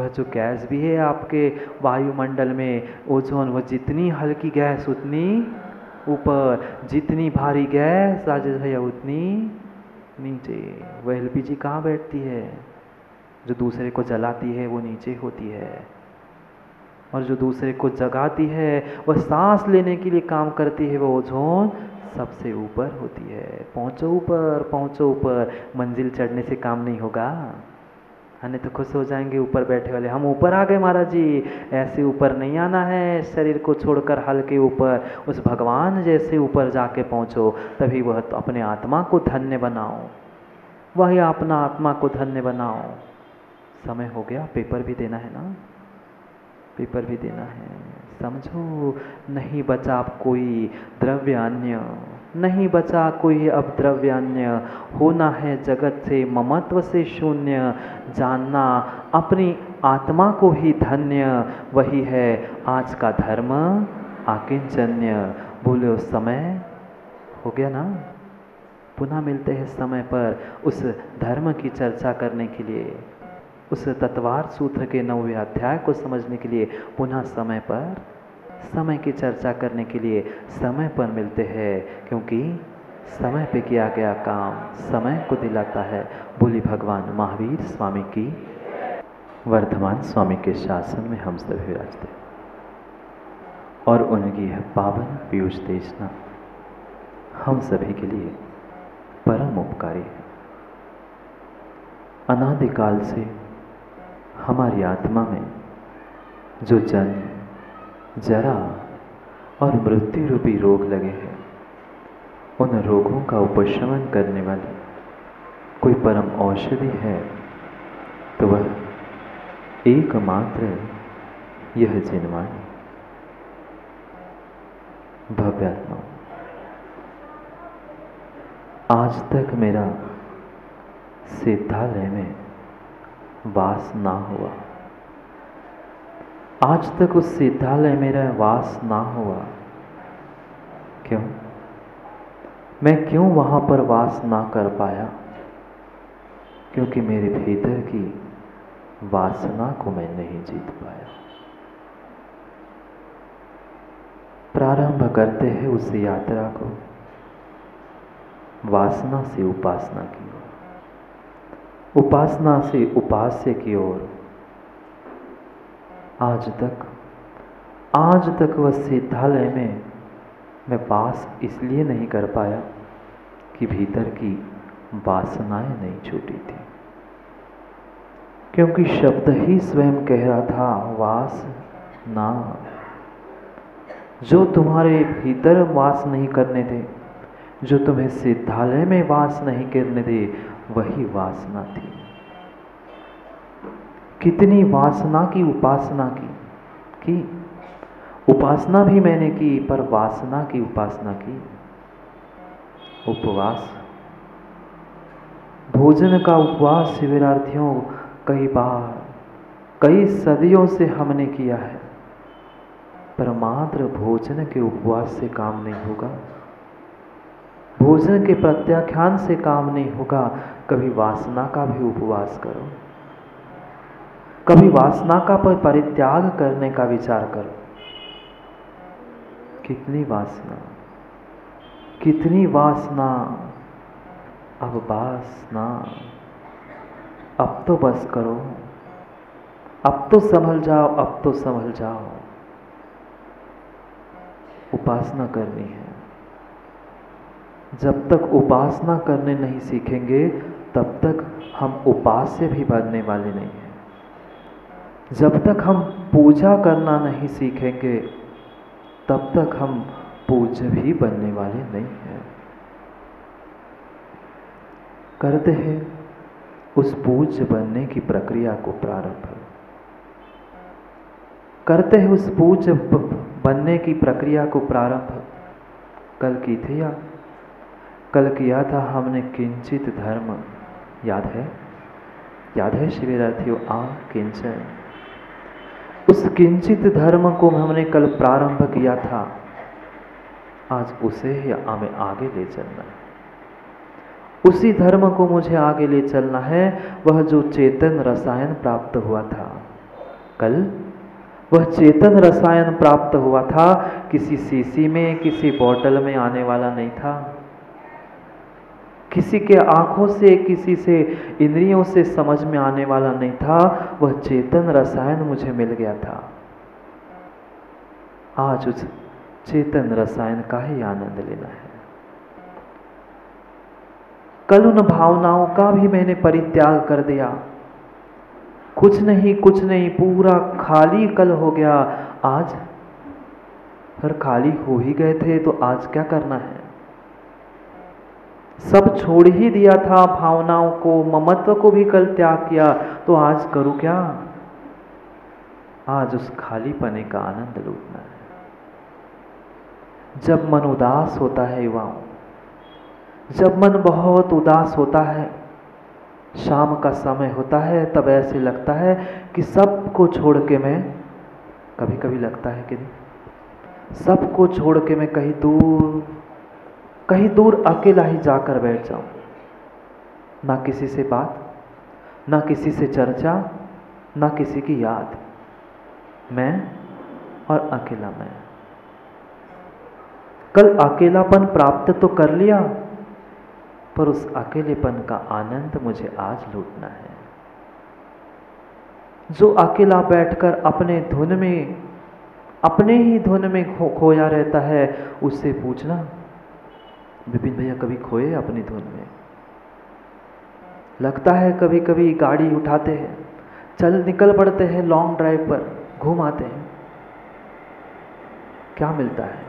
वह जो गैस भी है आपके वायुमंडल में, ओजोन, वह जितनी हल्की गैस उतनी ऊपर, जितनी भारी गैस राजेश भैया उतनी नीचे। वह एलपीजी कहाँ बैठती है? जो दूसरे को जलाती है वो नीचे होती है, और जो दूसरे को जगाती है, वह सांस लेने के लिए काम करती है, वो ओजोन सबसे ऊपर होती है। पहुँचो ऊपर, पहुँचो ऊपर। मंजिल चढ़ने से काम नहीं होगा, अन्य तो खुश हो जाएंगे ऊपर बैठे वाले, हम ऊपर आ गए महाराज जी। ऐसे ऊपर नहीं आना है, शरीर को छोड़कर हल्के ऊपर, उस भगवान जैसे ऊपर जाके पहुँचो। तभी वह तो अपने आत्मा को धन्य बनाओ, वही अपना आत्मा को धन्य बनाओ। समय हो गया, पेपर भी देना है ना, पेपर भी देना है। समझो, नहीं बचा अब कोई द्रव्य अन्य, नहीं बचा कोई अब द्रव्य अन्य। होना है जगत से ममत्व से शून्य, जानना अपनी आत्मा को ही धन्य, वही है आज का धर्म आकिंचन्य। बोलो समय हो गया ना। पुनः मिलते हैं समय पर उस धर्म की चर्चा करने के लिए, उस तत्वार सूत्र के 9वें अध्याय को समझने के लिए पुनः समय पर, समय की चर्चा करने के लिए समय पर मिलते हैं, क्योंकि समय पे किया गया काम समय को दिलाता है। बोली भगवान महावीर स्वामी की। वर्धमान स्वामी के शासन में हम सभी विराजते और उनकी यह पावन पीयूष देशना हम सभी के लिए परम उपकारी है। अनादिकाल से हमारी आत्मा में जो जन्म, जरा और मृत्यु रूपी रोग लगे हैं, उन रोगों का उपशमन करने वाली कोई परम औषधि है तो वह एकमात्र यह जिनवाणी भव्यात्मा। आज तक मेरा सिद्धालय में वास ना हुआ, आज तक उस सिद्धालय मेरा वास ना हुआ। क्यों? मैं क्यों वहाँ पर वास ना कर पाया? क्योंकि मेरे भीतर की वासना को मैं नहीं जीत पाया। प्रारंभ करते हैं उस यात्रा को वासना से उपासना की ओर, उपासना से उपास्य की ओर। आज तक वह सिद्धालय में मैं वास इसलिए नहीं कर पाया कि भीतर की वासनाएं नहीं छूटी थी, क्योंकि शब्द ही स्वयं कह रहा था वास ना। जो तुम्हारे भीतर वास नहीं करने दे, जो तुम्हें सिद्धालय में वास नहीं करने दे, वही वासना थी। कितनी वासना की उपासना की उपासना भी मैंने की, पर वासना की उपासना की। उपवास, भोजन का उपवास शिविरार्थियों कई बार, कई सदियों से हमने किया है, पर मात्र भोजन के उपवास से काम नहीं होगा, भोजन के प्रत्याख्यान से काम नहीं होगा। कभी वासना का भी उपवास करो, कभी वासना का परित्याग करने का विचार करो। कितनी वासना, कितनी वासना, अब वासना, अब तो बस करो, अब तो संभल जाओ, अब तो संभल जाओ। उपासना करनी है। जब तक उपासना करने नहीं सीखेंगे तब तक हम उपास्य भी बनने वाले नहीं हैं। जब तक हम पूजा करना नहीं सीखेंगे तब तक हम पूज्य भी बनने वाले नहीं हैं। करते हैं उस पूज्य बनने की प्रक्रिया को प्रारंभ, करते हैं उस पूज्य बनने की प्रक्रिया को प्रारंभ। कल की थी या कल किया था हमने किंचित धर्म, याद है? याद है शिविरार्थियों? किंचन, उस किंचित धर्म को हमने कल प्रारंभ किया था। आज उसे ही हमें आगे ले चलना है, उसी धर्म को मुझे आगे ले चलना है। वह जो चेतन रसायन प्राप्त हुआ था, कल वह चेतन रसायन प्राप्त हुआ था, किसी शीशी में, किसी बोतल में आने वाला नहीं था, किसी के आंखों से, किसी से इंद्रियों से समझ में आने वाला नहीं था। वह चेतन रसायन मुझे मिल गया था। आज उस चेतन रसायन का ही आनंद लेना है। कल उन भावनाओं का भी मैंने परित्याग कर दिया। कुछ नहीं पूरा खाली कल हो गया। आज फिर खाली हो ही गए थे तो आज क्या करना है? सब छोड़ ही दिया था, भावनाओं को, ममत्व को भी कल त्याग किया, तो आज करूं क्या? आज उस खाली पने का आनंद लूटना है। जब मन उदास होता है युवाओं, जब मन बहुत उदास होता है, शाम का समय होता है, तब ऐसे लगता है कि सबको छोड़ के मैं, कभी कभी लगता है कि नहीं, सबको छोड़ के मैं कहीं दूर अकेला ही जाकर बैठ जाऊं। ना किसी से बात, ना किसी से चर्चा, ना किसी की याद, मैं और अकेला मैं। कल अकेलापन प्राप्त तो कर लिया, पर उस अकेलेपन का आनंद मुझे आज लूटना है। जो अकेला बैठकर अपने धुन में, अपने ही धुन में खोया रहता है, उससे पूछना, विपिन भैया कभी खोए अपनी धुन में? लगता है कभी कभी गाड़ी उठाते हैं, चल निकल पड़ते हैं लॉन्ग ड्राइव पर, घूम आते हैं, क्या मिलता है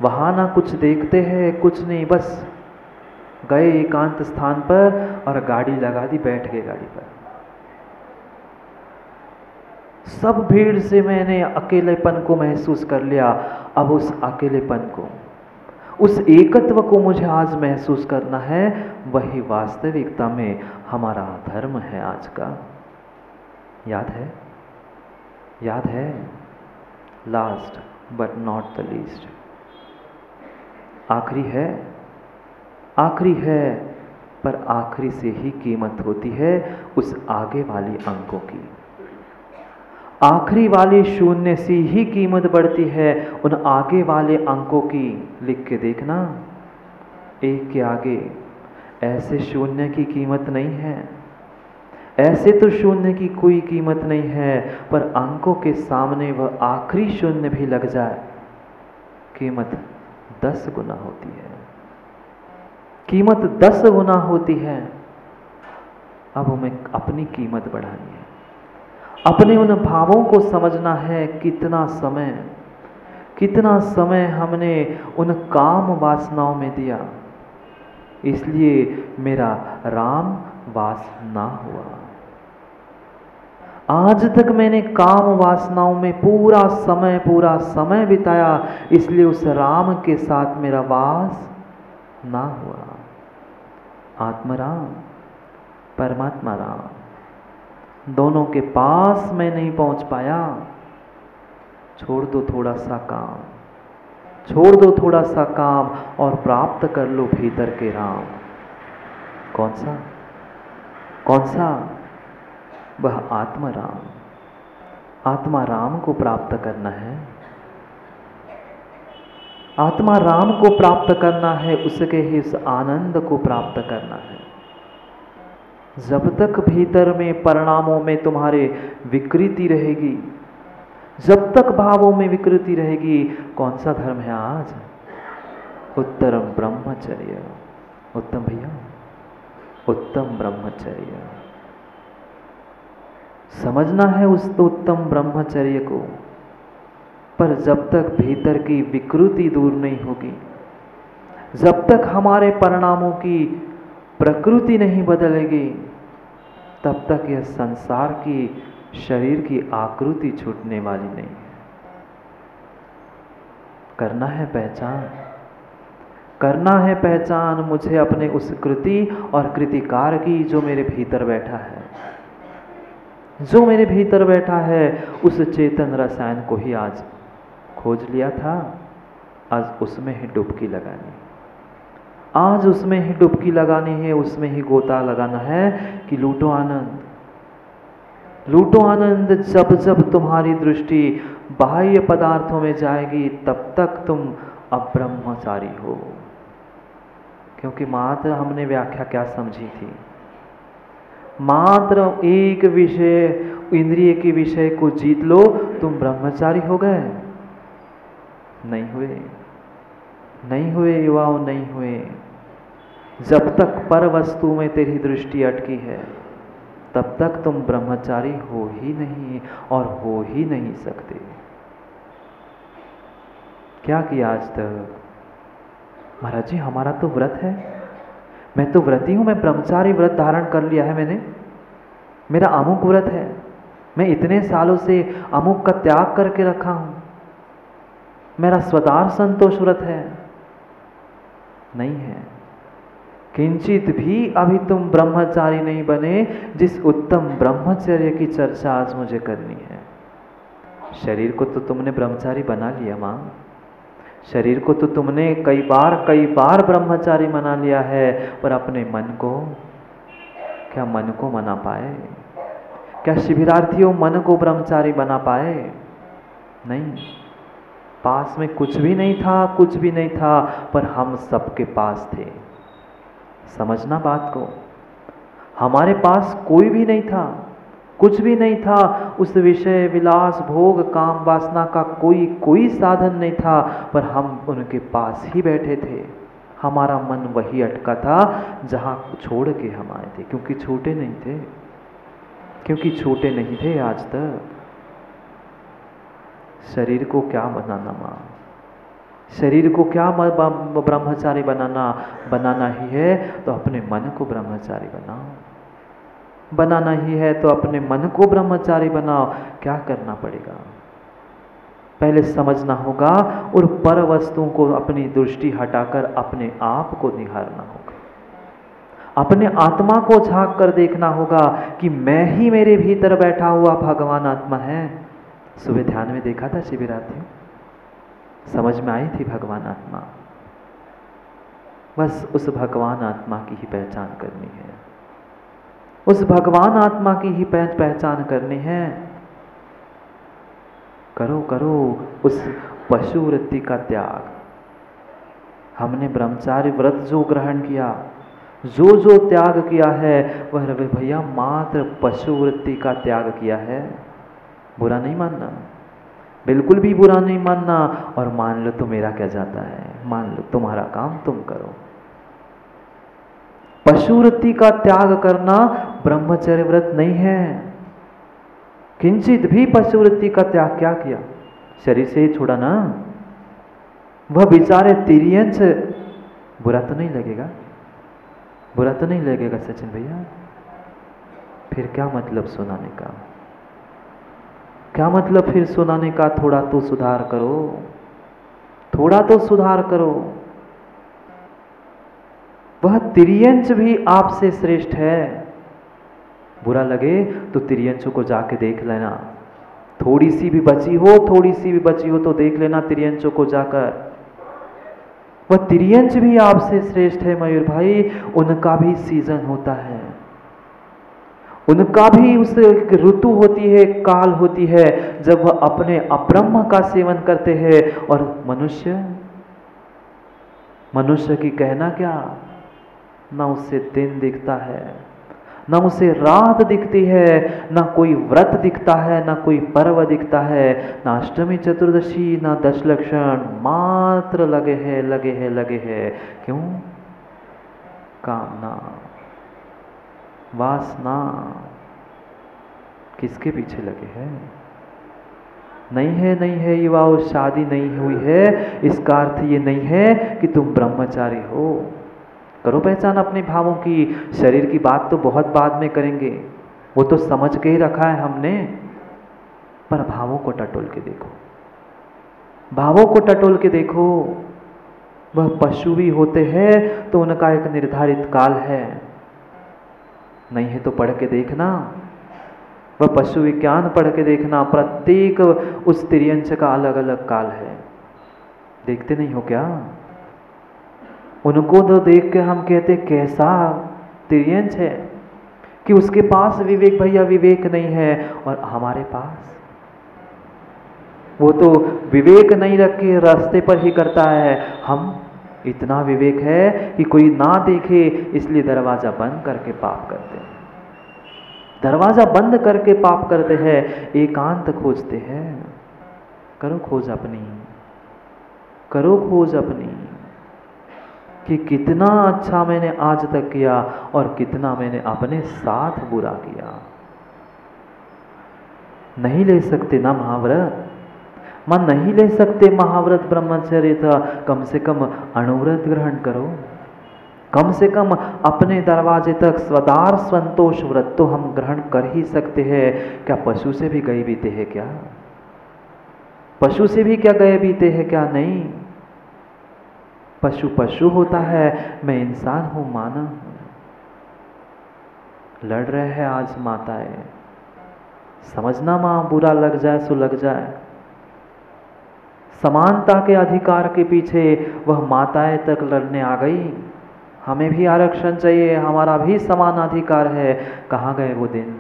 वहां? ना कुछ देखते हैं, कुछ नहीं, बस गए एकांत स्थान पर और गाड़ी लगा दी, बैठ गए गाड़ी पर। सब भीड़ से मैंने अकेलेपन को महसूस कर लिया। अब उस अकेलेपन को, उस एकत्व को मुझे आज महसूस करना है। वही वास्तविकता में हमारा धर्म है आज का। याद है? याद है? Last but not the least, आखिरी है, आखिरी है, पर आखिरी से ही कीमत होती है उस आगे वाली अंकों की। आखिरी वाले शून्य से ही कीमत बढ़ती है उन आगे वाले अंकों की। लिख के देखना, एक के आगे ऐसे शून्य की कीमत नहीं है, ऐसे तो शून्य की कोई कीमत नहीं है, पर अंकों के सामने वह आखिरी शून्य भी लग जाए, कीमत 10 गुना होती है, कीमत 10 गुना होती है। अब हमें अपनी कीमत बढ़ानी है, अपने उन भावों को समझना है। कितना समय हमने उन काम वासनाओं में दिया, इसलिए मेरा राम वास ना हुआ। आज तक मैंने काम वासनाओं में पूरा समय बिताया, इसलिए उस राम के साथ मेरा वास ना हुआ। आत्मराम, परमात्मा राम, दोनों के पास मैं नहीं पहुंच पाया। छोड़ दो थोड़ा सा काम, छोड़ दो थोड़ा सा काम और प्राप्त कर लो भीतर के राम। कौन सा? कौन सा? वह आत्मा राम। आत्मा राम को प्राप्त करना है, आत्मा राम को प्राप्त करना है, उसके ही उस आनंद को प्राप्त करना है। जब तक भीतर में परिणामों में तुम्हारे विकृति रहेगी, जब तक भावों में विकृति रहेगी, कौन सा धर्म है आज? उत्तम ब्रह्मचर्य। उत्तम भैया, उत्तम ब्रह्मचर्य समझना है उस उत्तम ब्रह्मचर्य को। पर जब तक भीतर की विकृति दूर नहीं होगी, जब तक हमारे परिणामों की प्रकृति नहीं बदलेगी, तब तक यह संसार की, शरीर की आकृति छूटने वाली नहीं है। करना है पहचान, करना है पहचान मुझे अपने उस कृति और कृतिकार की, जो मेरे भीतर बैठा है, जो मेरे भीतर बैठा है। उस चेतन रसायन को ही आज खोज लिया था, आज उसमें ही डुबकी लगानी, आज उसमें ही डुबकी लगानी है, उसमें ही गोता लगाना है कि लूटो आनंद, लूटो आनंद जब जब तुम्हारी दृष्टि बाह्य पदार्थों में जाएगी, तब तक तुम अब्रह्मचारी हो। क्योंकि मात्र हमने व्याख्या क्या समझी थी, मात्र एक विषय, इंद्रिय के विषय को जीत लो, तुम ब्रह्मचारी हो गए। नहीं हुए, नहीं हुए युवाओं, नहीं हुए। जब तक पर वस्तु में तेरी दृष्टि अटकी है, तब तक तुम ब्रह्मचारी हो ही नहीं और हो ही नहीं सकते। क्या किया आज तक? महाराज जी हमारा तो व्रत है, मैं तो व्रती हूँ, मैं ब्रह्मचारी व्रत धारण कर लिया है मैंने, मेरा अमुक व्रत है, मैं इतने सालों से अमुक का त्याग करके रखा हूँ, मेरा स्वदार संतोष व्रत है। नहीं है, किंचित भी अभी तुम ब्रह्मचारी नहीं बने, जिस उत्तम ब्रह्मचर्य की चर्चा आज मुझे करनी है। शरीर को तो तुमने ब्रह्मचारी बना लिया माँ, शरीर को तो तुमने कई बार ब्रह्मचारी बना लिया है, पर अपने मन को, क्या मन को मना पाए? क्या शिविरार्थियों मन को ब्रह्मचारी बना पाए? नहीं। पास में कुछ भी नहीं था, कुछ भी नहीं था, पर हम सबके पास थे। समझना बात को, हमारे पास कोई भी नहीं था, कुछ भी नहीं था, उस विषय विलास भोग काम वासना का कोई साधन नहीं था, पर हम उनके पास ही बैठे थे। हमारा मन वही अटका था जहाँ छोड़ के हम आए थे, क्योंकि छोटे नहीं थे, क्योंकि छोटे नहीं थे आज तक। शरीर को क्या बनाना माँ, शरीर को क्या ब्रह्मचारी बनाना ही है, तो अपने मन को ब्रह्मचारी बनाओ। बनाना ही है तो अपने मन को ब्रह्मचारी बनाओ। क्या करना पड़ेगा? पहले समझना होगा और पर वस्तुओं को अपनी दृष्टि हटाकर अपने आप को निहारना होगा, अपने आत्मा को झांक कर देखना होगा कि मैं ही मेरे भीतर बैठा हुआ भगवान आत्मा है। सुबह ध्यान में देखा था शिविरार्थियों, समझ में आई थी भगवान आत्मा। बस उस भगवान आत्मा की ही पहचान करनी है, उस भगवान आत्मा की ही पहचान करनी है। करो करो उस पशु वृत्ति का त्याग। हमने ब्रह्मचारी व्रत जो ग्रहण किया, जो त्याग किया है, वह भैया मात्र पशु वृत्ति का त्याग किया है। बुरा नहीं मानना, बिल्कुल भी बुरा नहीं मानना। और मान लो तो मेरा क्या जाता है, मान लो तुम्हारा काम तुम करो। पशु वृत्ति का त्याग करना ब्रह्मचर्य व्रत नहीं है। किंचित भी पशु वृत्ति का त्याग क्या किया? शरीर से ही छोड़ा ना। वह बेचारे तिर्यंच, बुरा तो नहीं लगेगा, बुरा तो नहीं लगेगा सचिन भैया? फिर क्या मतलब सुनाने का, क्या मतलब फिर सुनाने का? थोड़ा तो सुधार करो, थोड़ा तो सुधार करो। वह तिर्यंच भी आपसे श्रेष्ठ है। बुरा लगे तो तिर्यंचों को जाके देख लेना, थोड़ी सी भी बची हो, थोड़ी सी भी बची हो तो देख लेना तिर्यंचों को जाकर। वह तिर्यंच भी आपसे श्रेष्ठ है मयूर भाई, उनका भी सीजन होता है, उनका भी उस ऋतु होती है, काल होती है, जब वह अपने अब्रह्म का सेवन करते हैं। और मनुष्य की कहना क्या, ना उसे दिन दिखता है, ना उसे रात दिखती है, ना कोई व्रत दिखता है, ना कोई पर्व दिखता है, ना अष्टमी चतुर्दशी, ना दशलक्षण, मात्र लगे हैं। क्यों? कामना, वासना। किसके पीछे लगे हैं? नहीं है युवाओं, शादी नहीं हुई है, इसका अर्थ ये नहीं है कि तुम ब्रह्मचारी हो। करो पहचान अपने भावों की। शरीर की बात तो बहुत बाद में करेंगे, वो तो समझ के ही रखा है हमने, पर भावों को टटोल के देखो, भावों को टटोल के देखो। वह पशु भी होते हैं तो उनका एक निर्धारित काल है, नहीं है तो पढ़ के देखना, वह पशु विज्ञान पढ़ के देखना। प्रत्येक उस तिर्यंच का अलग अलग काल है, देखते नहीं हो क्या? उनको तो देख के हम कहते कैसा तिर्यंच है, कि उसके पास विवेक भैया विवेक नहीं है और हमारे पास वो तो विवेक नहीं रख के रास्ते पर ही करता है, हम इतना विवेक है कि कोई ना देखे इसलिए दरवाजा बंद करके पाप करते हैं। दरवाजा बंद करके पाप करते हैं, एकांत खोजते हैं। करो खोज अपनी, करो खोज अपनी कि कितना अच्छा मैंने आज तक किया और कितना मैंने अपने साथ बुरा किया। नहीं ले सकते ना महाव्रत, मन नहीं ले सकते महाव्रत ब्रह्मचर्य था, कम से कम अणुव्रत ग्रहण करो। कम से कम अपने दरवाजे तक स्वदार संतोष व्रत तो हम ग्रहण कर ही सकते हैं। क्या पशु से भी गए बीते हैं क्या? पशु से भी क्या गए बीते हैं क्या? नहीं, पशु पशु होता है, मैं इंसान हूं, मानव हूं। लड़ रहे हैं आज माताएं, समझना मां बुरा लग जाए सो लग जाए। समानता के अधिकार के पीछे वह माताएं तक लड़ने आ गई। हमें भी आरक्षण चाहिए, हमारा भी समान अधिकार है। कहाँ गए वो दिन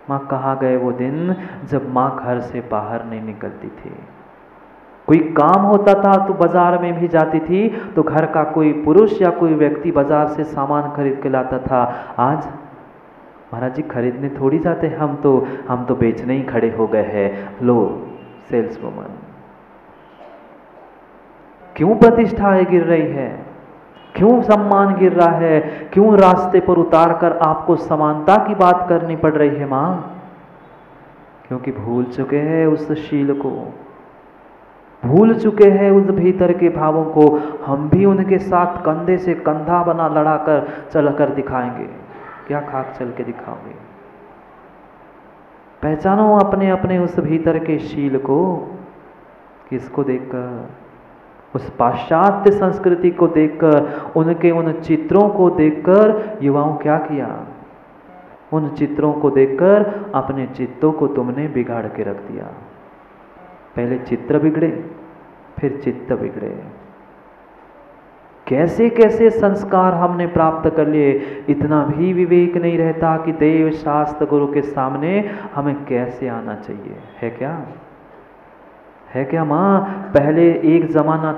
माँ, कहाँ गए वो दिन जब माँ घर से बाहर नहीं निकलती थी? कोई काम होता था तो बाजार में भी जाती थी, तो घर का कोई पुरुष या कोई व्यक्ति बाजार से सामान खरीद के लाता था। आज महाराज जी खरीदने थोड़ी जाते, हम तो बेचने ही खड़े हो गए हैं। लो सेल्स वुमन। क्यों प्रतिष्ठाएं गिर रही है? क्यों सम्मान गिर रहा है? क्यों रास्ते पर उतार कर आपको समानता की बात करनी पड़ रही है मां? क्योंकि भूल चुके हैं उस शील को, भूल चुके हैं उस भीतर के भावों को। हम भी उनके साथ कंधे से कंधा बना लड़ा कर चल कर दिखाएंगे। क्या खाक चल के दिखाओगे? पहचानो अपने अपने उस भीतर के शील को। किसको देखकर? उस पाश्चात्य संस्कृति को देखकर, उनके उन चित्रों को देखकर युवाओं क्या किया? उन चित्रों को देखकर अपने चित्तों को तुमने बिगाड़ के रख दिया। पहले चित्र बिगड़े, फिर चित्त बिगड़े। कैसे कैसे संस्कार हमने प्राप्त कर लिए, इतना भी विवेक नहीं रहता कि देव शास्त्र गुरु के सामने हमें कैसे आना चाहिए। है क्या? है क्या माँ? पहले एक जमाना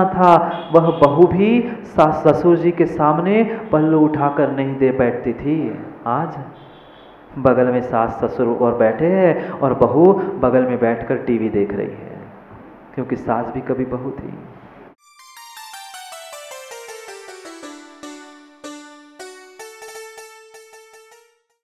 था, वह बहू भी सास ससुर जी के सामने पल्लू उठाकर नहीं दे बैठती थी। आज बगल में सास ससुर और बैठे हैं और बहू बगल में बैठकर टीवी देख रही है, क्योंकि सास भी कभी बहू थी।